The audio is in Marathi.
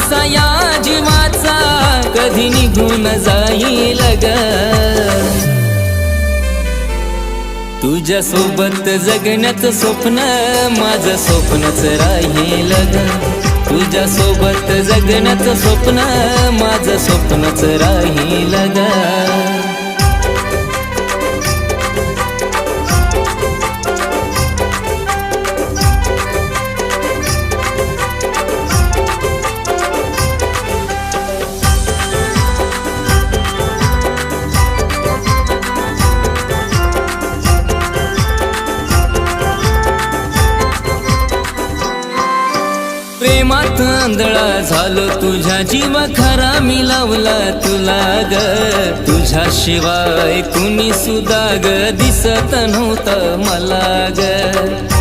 श्वासा या जीवाचा कधी निघून जाईल ग तुझ्या सोबत जगण्याचं स्वप्न माझं स्वप्नच राहील ग तुझ्या सोबत जगण्याचं स्वप्न माझं स्वप्नच राहील ग प्रेमात आंधळा झालो तुझ्या जीवा खरा मी लावला तुला ग तुझ्याशिवाय कुणी सुद्धा ग दिसत नव्हतं मला ग